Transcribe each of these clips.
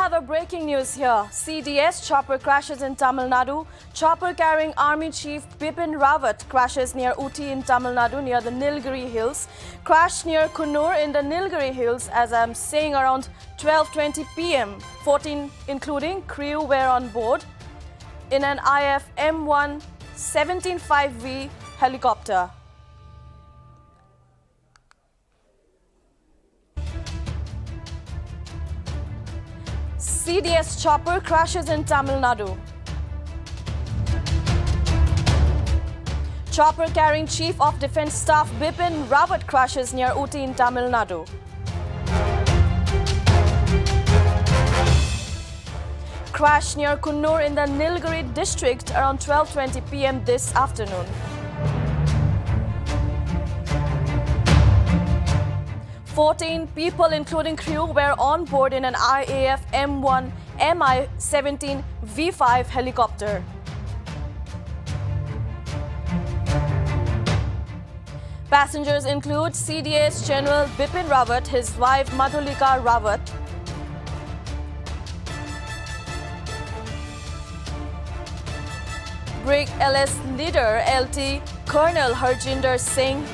have a breaking news here. CDS chopper crashes in Tamil Nadu. Chopper carrying Army Chief Bipin Rawat crashes near Uti in Tamil Nadu near the Nilgiri Hills. Crash near Kunnur in the Nilgiri Hills, as I'm saying, around 12:20 p.m. 14 including crew were on board in an IF M1 175V helicopter. CDS chopper crashes in Tamil Nadu. Chopper carrying Chief of Defence Staff Bipin Rawat crashes near Uti in Tamil Nadu. Crash near Kunnur in the Nilgiri district around 12:20 p.m. this afternoon. Fourteen people, including crew, were on board in an IAF M1 Mi-17 V5 helicopter. Passengers include CDS General Bipin Rawat, his wife Madhulika Rawat, Brig LS leader LT Colonel Harjinder Singh,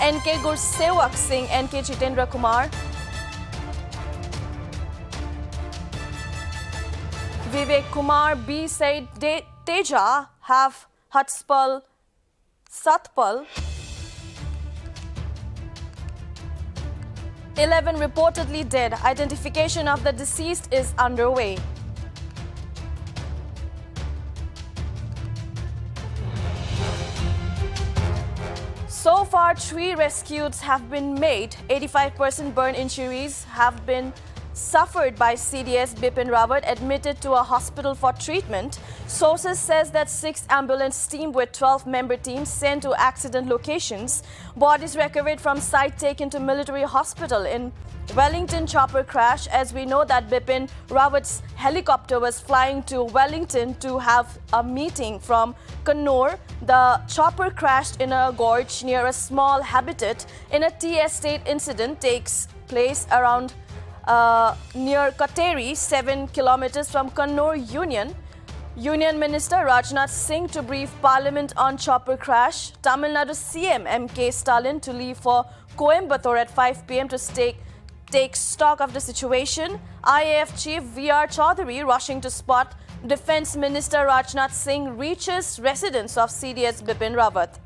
NK Gursewak Singh, NK Jitendra Kumar, Vivek Kumar, B. Said Teja, Have Hatspal Satpal. 11 reportedly dead. Identification of the deceased is underway. So far, 3 rescues have been made. 85% burn injuries have been suffered by CDS Bipin Rawat, admitted to a hospital for treatment. Sources says that 6 ambulance team with 12-member teams sent to accident locations. Bodies recovered from site taken to military hospital in Wellington chopper crash. As we know that Bipin Rawat's helicopter was flying to Wellington to have a meeting from Kannur. The chopper crashed in a gorge near a small habitat in a tea estate. Incident takes place around near Kateri, 7 kilometers from Kannur Union. Union Minister Rajnath Singh to brief Parliament on chopper crash. Tamil Nadu CM M.K. Stalin to leave for Coimbatore at 5 p.m. to take stock of the situation. IAF Chief V.R. Chaudhary rushing to spot. Defence Minister Rajnath Singh reaches residence of CDS Bipin Rawat.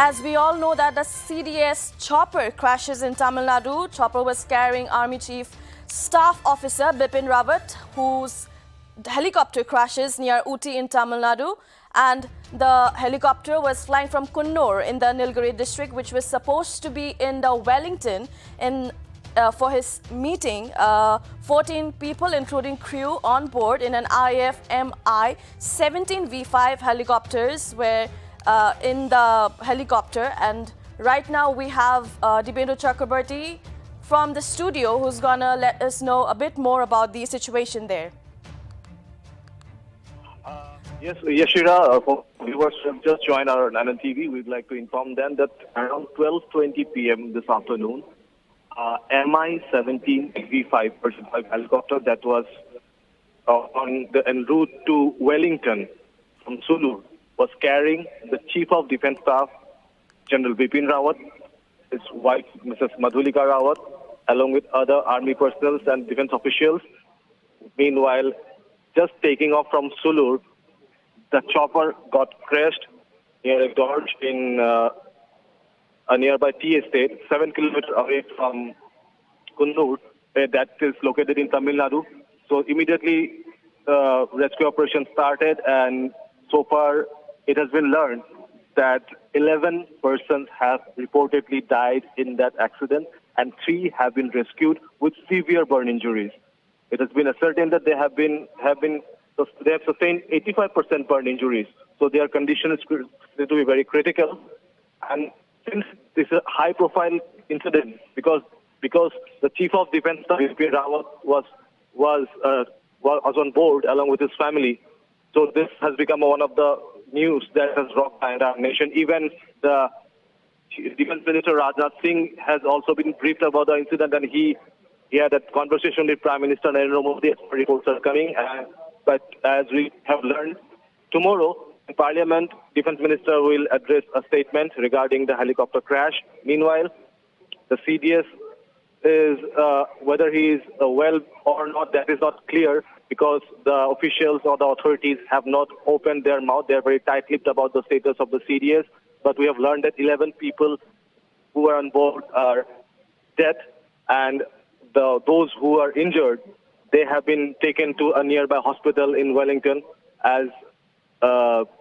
As we all know that the CDS chopper crashes in Tamil Nadu. Chopper was carrying Army Chief Staff Officer Bipin Rawat, whose helicopter crashes near Uti in Tamil Nadu. And the helicopter was flying from Kunnur in the Nilgiri district, which was supposed to be in the Wellington for his meeting. 14 people, including crew, on board in an IF Mi-17 V5 helicopters were in the helicopter. And right now we have Dibendra Chakrabarti from the studio who's gonna let us know a bit more about the situation there. Yes, Yashira, for viewers who have just joined our Nltv, we'd like to inform them that around 12:20 p.m. this afternoon, Mi-17 V5 helicopter that was en route to Wellington from Sulu was carrying the Chief of Defence Staff, General Bipin Rawat, his wife, Mrs. Madhulika Rawat, along with other army personnel and defence officials. Meanwhile, just taking off from Sulu, the chopper got crashed near a gorge in a nearby tea estate, 7 kilometers away from Kunnur, that is located in Tamil Nadu. So immediately, rescue operation started, and so far, it has been learned that 11 persons have reportedly died in that accident, and 3 have been rescued with severe burn injuries. It has been ascertained that they have sustained 85% burn injuries So their condition is considered to be very critical. And since this is a high-profile incident, because the Chief of Defence, Bipin Rawat, was on board along with his family, so this has become one of the news that has rocked the entire nation. Even the Defence Minister Rajnath Singh has also been briefed about the incident, and he had a conversation with Prime Minister Narendra Modi as reports are coming. But as we have learned, tomorrow in Parliament, Defence Minister will address a statement regarding the helicopter crash. Meanwhile, the CDS is whether he is well or not, that is not clear, because the officials or the authorities have not opened their mouth. They are very tight-lipped about the status of the CDS. But we have learned that 11 people who are on board are dead, and those who are injured, they have been taken to a nearby hospital in Wellington, as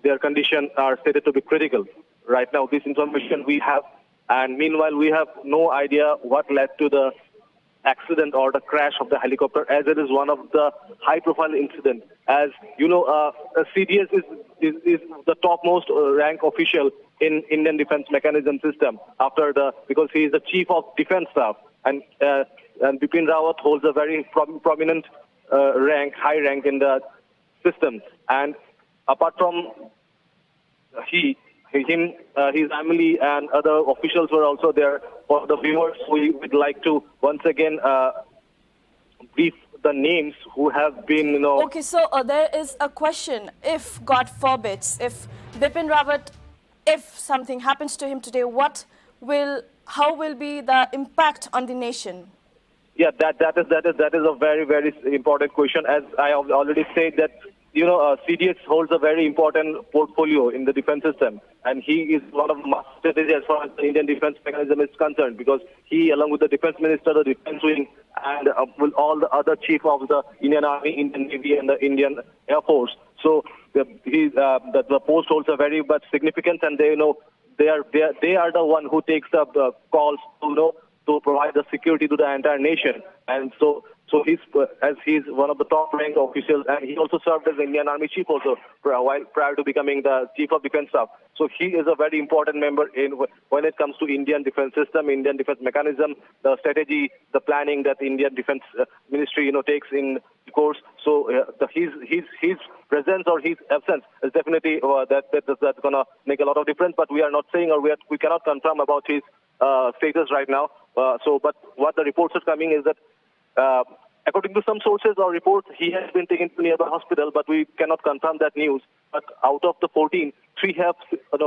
their condition are stated to be critical. Right now, this information we have, and meanwhile, we have no idea what led to the accident or the crash of the helicopter, as it is one of the high-profile incidents. As you know, CDS is the topmost rank official in Indian defense mechanism system because he is the Chief of Defense Staff, and Bipin Rawat holds a very prominent high rank in the system. And apart from his family and other officials were also there. For the viewers, we would like to once again brief the names who have been, Okay, so there is a question. If, God forbids, if Bipin Rawat, if something happens to him today, how will be the impact on the nation? Yeah, that is a very, very important question. As I have already said that, CDS holds a very important portfolio in the defense system, and he is one of the master strategists as far as the Indian defense mechanism is concerned, because he, along with the defense minister, the defense wing, and with all the other chief of the Indian Army, Indian Navy, and the Indian Air Force. So the post holds a very much significance, and they are the one who takes up the calls to provide the security to the entire nation. And so he's one of the top ranked officials, and he also served as the Indian Army chief also prior to becoming the Chief of Defence Staff. So he is a very important member when it comes to Indian defence system, Indian defence mechanism, the strategy, the planning that the Indian Defence Ministry takes in course. So his presence or his absence is definitely that's going to make a lot of difference. But we are not saying, or we cannot confirm about his status right now. But what the reports are coming is that, according to some sources or reports, he has been taken to nearby hospital, but we cannot confirm that news. But out of the 14, 3 have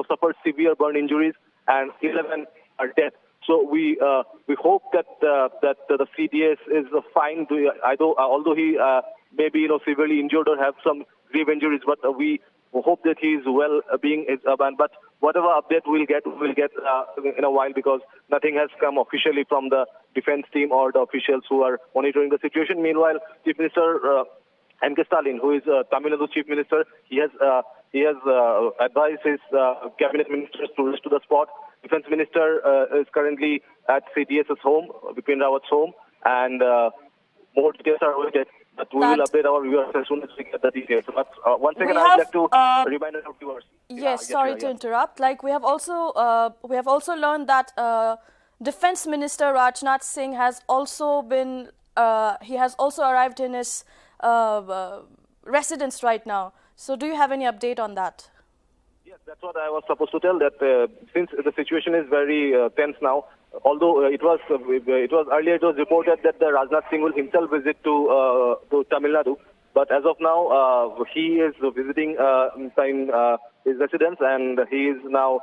suffered severe burn injuries, and 11 are dead. So we hope that the CDS is fine, although he may be severely injured or have some grave injuries. But we hope that he is well being. But whatever update we'll get in a while, because nothing has come officially from the defense team or the officials who are monitoring the situation. Meanwhile, Chief Minister N.K. Stalin, who is Tamil Nadu Chief Minister, he has advised his cabinet ministers to rush to the spot. Defense Minister is currently at CDS's home, Bipin Rawat's home, and more details are awaited. But we will update our viewers as soon as we get the details. But once again, I'd like to remind our viewers. Yes, sorry to interrupt. Like we have also learned that Defense Minister Rajnath Singh has also been he has also arrived in his residence right now. So do you have any update on that? Yes, that's what I was supposed to tell, that since the situation is very tense now, although it was earlier it was reported that the Rajnath Singh will himself visit to Tamil Nadu, but as of now he is visiting in his residence, and he is now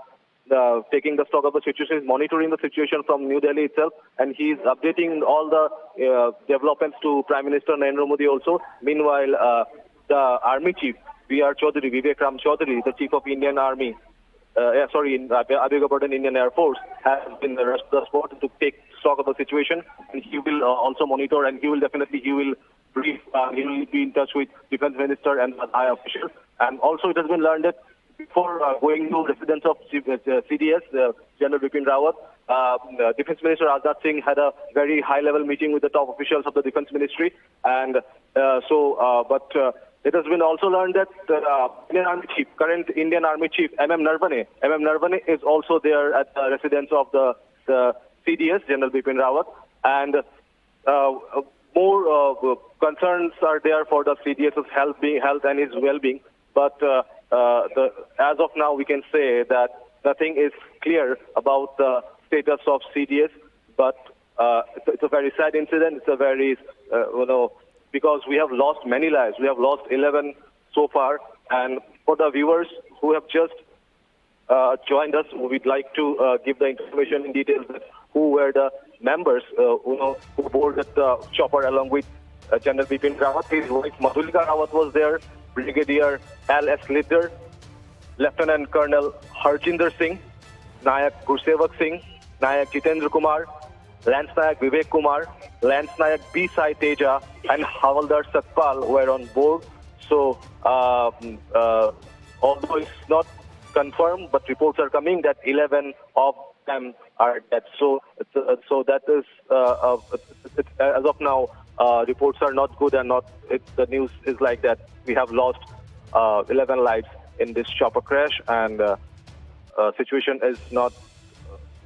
taking the stock of the situation, is monitoring the situation from New Delhi itself, and he is updating all the developments to Prime Minister Narendra Modi also. Meanwhile, the Army Chief, V.R. Chaudhary, Vivek Ram Chaudhary, the Chief of Indian Army, Indian Air Force, has been rushed to the spot to take stock of the situation, and he will also monitor, and he will brief, he will be in touch with Defense Minister and high officials. And also it has been learned that before going to residence of CDS, General Bipin Rawat, Defense Minister Rajnath Singh had a very high-level meeting with the top officials of the Defense Ministry, and it has been also learned that Indian Army Chief, current Indian Army Chief, Narvane is also there at the residence of the CDS, General Bipin Rawat, and more concerns are there for the CDS's health and his well-being. But as of now, we can say that nothing is clear about the status of CDS. But it's a very sad incident. It's a very, because we have lost many lives. We have lost 11 so far. And for the viewers who have just joined us, we'd like to give the information in detail that who were the members who boarded the chopper along with General Bipin Rawat. His wife Madhulika Rawat was there, Brigadier L.S. Liddar, Lieutenant Colonel Harjinder Singh, Nayak Gursevak Singh, Nayak Jitendra Kumar, Lance Nayak Vivek Kumar, Lance Nayak B. Sai Teja, and Havaldar Satpal were on board. So, although it's not confirmed, but reports are coming that 11 of them are dead. So that is, as of now, reports are not good, and the news is like that. We have lost 11 lives in this chopper crash, and situation is not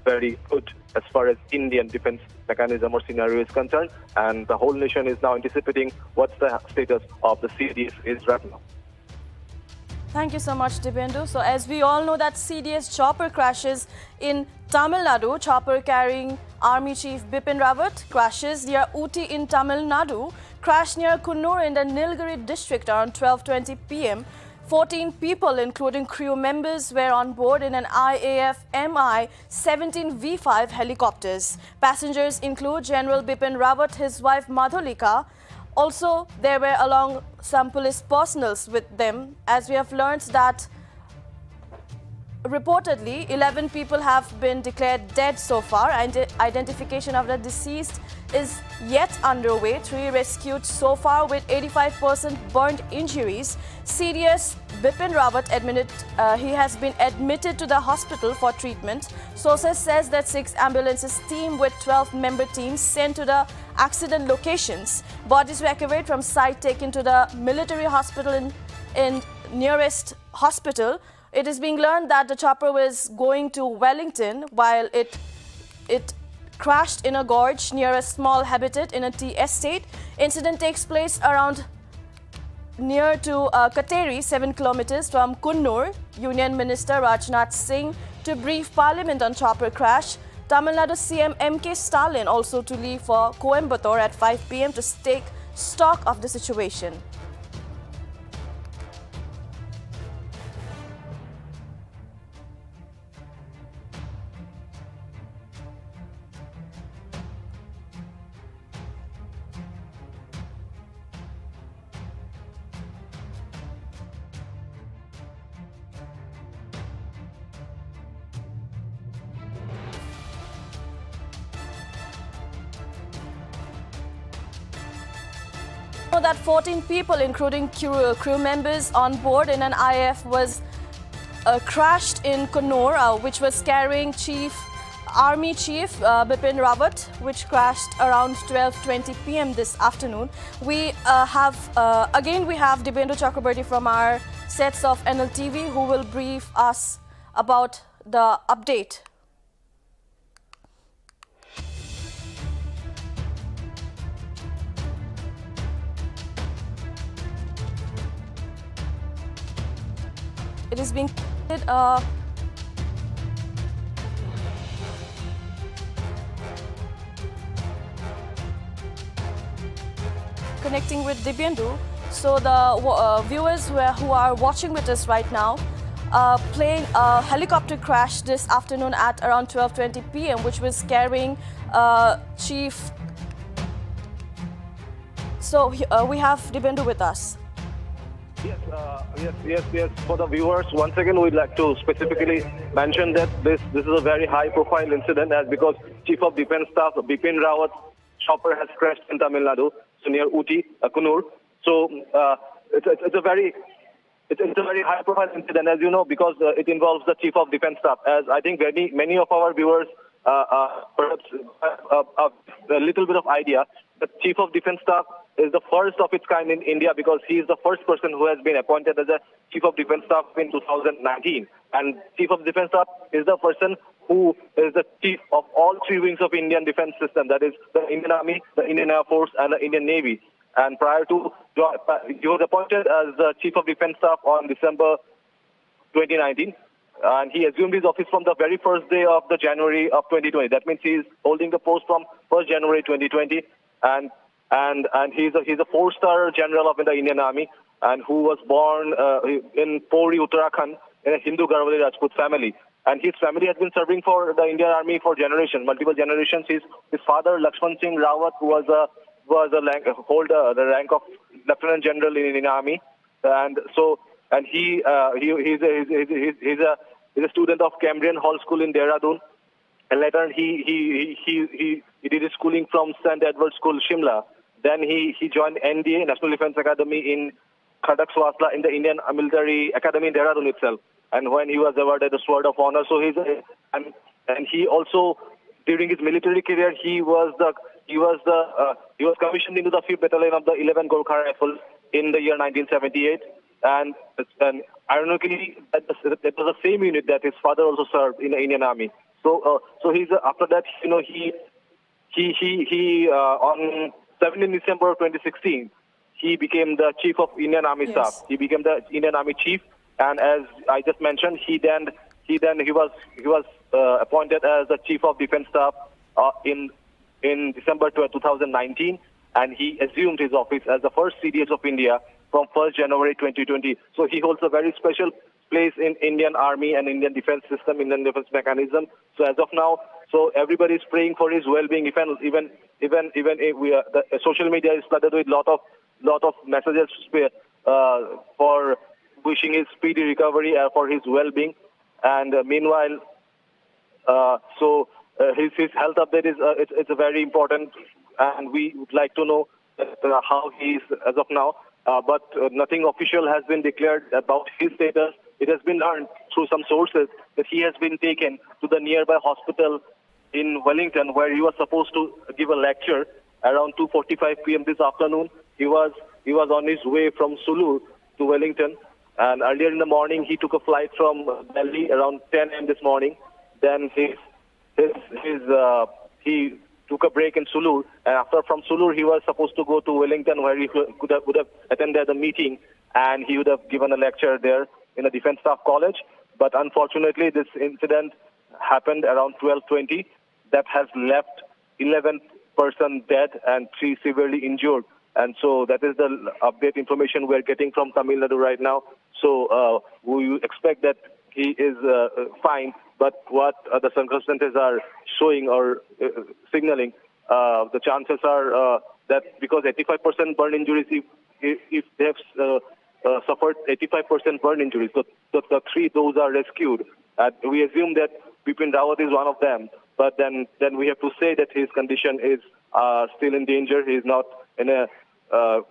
very good as far as Indian defense mechanism or scenario is concerned, and the whole nation is now anticipating what's the status of the CDS is right now. Thank you so much, Dipendu. So as we all know that CDS chopper crashes in Tamil Nadu, chopper carrying Army Chief Bipin Rawat crashes near Ooty in Tamil Nadu, crashed near Kunnur in the Nilgiri district around 12:20 p.m. 14 people, including crew members, were on board in an IAF Mi-17 V5 helicopters. Passengers include General Bipin Rawat, his wife Madhulika. Also, there were along some police personnel with them, as we have learned that reportedly 11 people have been declared dead so far, and identification of the deceased is yet underway. 3 rescued so far with 85% burnt injuries. CDS Bipin Rawat he has been admitted to the hospital for treatment. Sources says that 6 ambulances team with 12-member teams sent to the accident locations. Bodies were evacuated from site, taken to the military hospital in nearest hospital. It is being learned that the chopper was going to Wellington while it crashed in a gorge near a small habitat in a tea estate. Incident takes place around near to Kateri, 7 kilometers from Kunnur. Union Minister Rajnath Singh to brief Parliament on chopper crash. Tamil Nadu CM M.K. Stalin also to leave for Coimbatore at 5 p.m. to take stock of the situation. That 14 people, including crew members on board in an IF, was crashed in Kunnur, which was carrying Army Chief Bipin Rawat, which crashed around 12:20 p.m. this afternoon. We have Dipendu Chakrabarti from our sets of Nltv, who will brief us about the update. It is being connecting with Dipendu. So the viewers who are watching with us right now, plane helicopter crash this afternoon at around 12:20 p.m. which was carrying Chief. So we have Dipendu with us. Yes. For the viewers, once again, we'd like to specifically mention that this is a very high-profile incident, as because Chief of Defence Staff Bipin Rawat chopper has crashed in Tamil Nadu, so near Ooty, Kunnur. So it's a very high-profile incident, as you know, because it involves the Chief of Defence Staff. As I think many of our viewers perhaps have a little bit of idea the Chief of Defense Staff is the first of its kind in India because he is the first person who has been appointed as a Chief of Defense Staff in 2019. And Chief of Defense Staff is the person who is the chief of all three wings of Indian defense system, that is the Indian Army, the Indian Air Force, and the Indian Navy. And prior to, he was appointed as the Chief of Defense Staff on December 2019. And he assumed his office from the very first day of the January of 2020. That means he is holding the post from 1st January 2020. And he's a four-star general of the Indian Army, and who was born in Pori, Uttarakhand, in a Hindu Garhwali Rajput family. And his family has been serving for the Indian Army for generations, multiple generations. His father, Lakshman Singh Rawat, hold the rank of Lieutenant General in Indian Army, and he's a student of Cambrian Hall School in Dehradun. And later he did his schooling from St. Edward's School, Shimla. Then he joined NDA, National Defense Academy in Khadak Swasla in the Indian Military Academy in Dehradun itself. And when he was awarded the Sword of Honor, so and he also, during his military career, he was commissioned into the 5th Battalion of the 11th Gorkha Rifles in the year 1978. And ironically, that was the same unit that his father also served in the Indian Army. So he's after that, he on 17 December 2016, he became the Chief of Indian Army Staff. He became the Indian Army Chief, and as I just mentioned, he was appointed as the Chief of Defense Staff in December 2019, and he assumed his office as the first CDS of India from 1st January 2020. So he holds a very special place in Indian Army and Indian defense system, Indian defense mechanism. So as of now, everybody is praying for his well-being. Even the social media is flooded with lot of messages for wishing his speedy recovery for his well-being. And meanwhile, his health update is it's a very important, and we would like to know how he is as of now. But nothing official has been declared about his status. It has been learned through some sources that he has been taken to the nearby hospital in Wellington, where he was supposed to give a lecture around 2:45 p.m. this afternoon. He was on his way from Sulu to Wellington, and earlier in the morning he took a flight from Delhi around 10 a.m. this morning. Then he took a break in Sulu, and from Sulu he was supposed to go to Wellington, where he would have attended the meeting, and he would have given a lecture there in the Defense Staff College. But unfortunately, this incident happened around 12:20. That has left 11 persons dead and 3 severely injured. And so that is the update information we're getting from Tamil Nadu right now. So we expect that he is fine. But what the circumstances are showing or signaling, the chances are that because 85% burn injuries, if they have suffered 85% burn injuries, so the 3 those are rescued. We assume that Bipin Rawat is one of them. But then we have to say that his condition is still in danger. He is not in a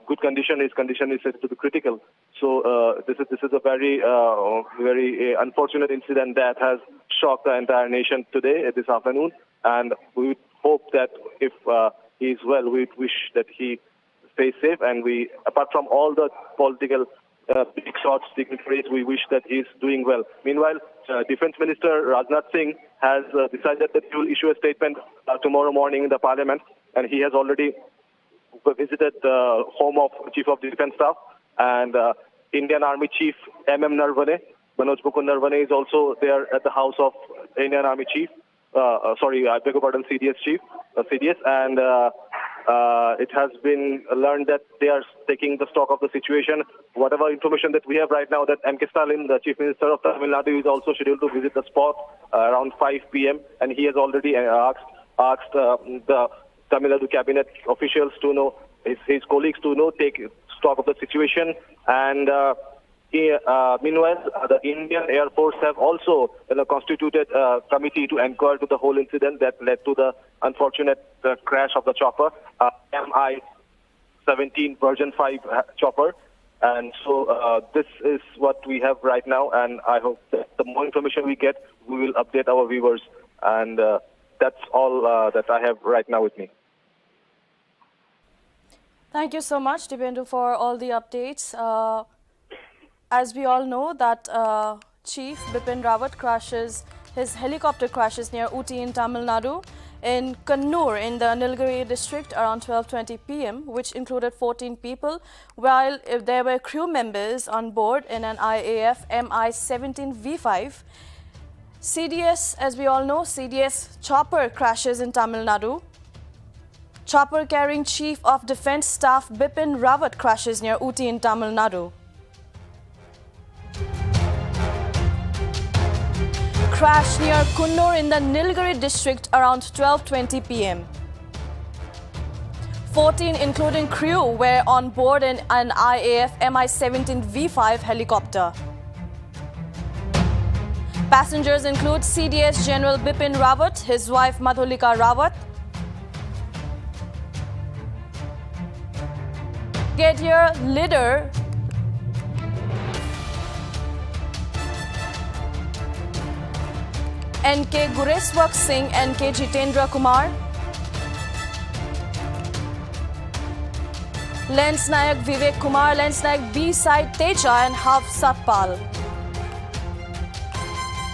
good condition. His condition is said to be critical. So this is a very unfortunate incident that has shocked the entire nation today, this afternoon. And we hope that if he is well, we wish that he stays safe. And we, apart from all the political big shots, dignitaries, we wish that he is doing well. Meanwhile, Defense Minister Rajnath Singh has decided that he will issue a statement tomorrow morning in the Parliament, and he has already visited the home of Chief of Defense Staff, and Indian Army Chief M.M. Narvane, Manoj Mukund Narvane, is also there at the house of Indian Army Chief. I beg your pardon, CDS Chief, CDS, and it has been learned that they are taking the stock of the situation. Whatever information that we have right now, that M.K. Stalin, the Chief Minister of Tamil Nadu, is also scheduled to visit the spot around 5 p.m. and he has already asked the Tamil Nadu cabinet officials to know, his colleagues to know, take stock of the situation. And meanwhile, the Indian Air Force have also constituted a committee to inquire to the whole incident that led to the unfortunate crash of the chopper, Mi-17 version 5 chopper. And so this is what we have right now, and I hope that the more information we get, we will update our viewers. And that's all that I have right now with me. Thank you so much, Dipendu, for all the updates. As we all know that Chief Bipin Rawat his helicopter crashes near Ooty in Tamil Nadu, in Kannur in the Nilgiri district around 12:20 p.m., which included 14 people, while there were crew members on board in an IAF Mi-17 V5. CDS, as we all know, CDS chopper crashes in Tamil Nadu. Chopper carrying Chief of Defence Staff Bipin Rawat crashes near Ooty in Tamil Nadu. Crash near Kannur in the Nilgiri district around 12:20 p.m. 14, including crew, were on board in an IAF Mi-17 V5 helicopter. Passengers include CDS General Bipin Rawat, his wife Madhulika Rawat, Brigadier Leader N.K. Gureswak Singh, N.K. Jitendra Kumar, Lance Nayak Vivek Kumar, Lance Nayak B-Side Teja and Hav Satpal.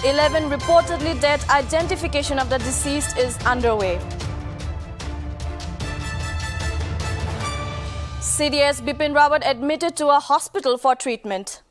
11 reportedly dead. Identification of the deceased is underway. CDS Bipin Rawat admitted to a hospital for treatment.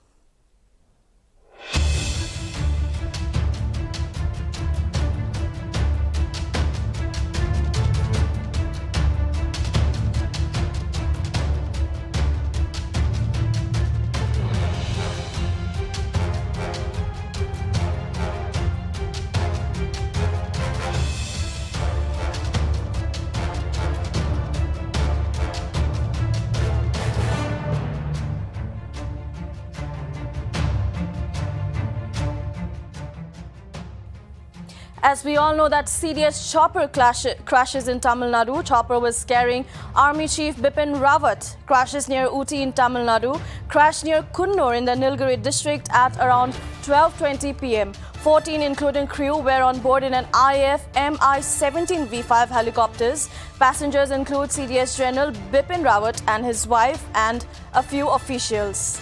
As we all know that CDS chopper crashes in Tamil Nadu. Chopper was carrying Army Chief Bipin Rawat. Crashes near Ooty in Tamil Nadu. Crash near Kannur in the Nilgiri district at around 12:20 p.m. 14, including crew, were on board in an IAF Mi-17 V5 helicopters. Passengers include CDS General Bipin Rawat and his wife and a few officials.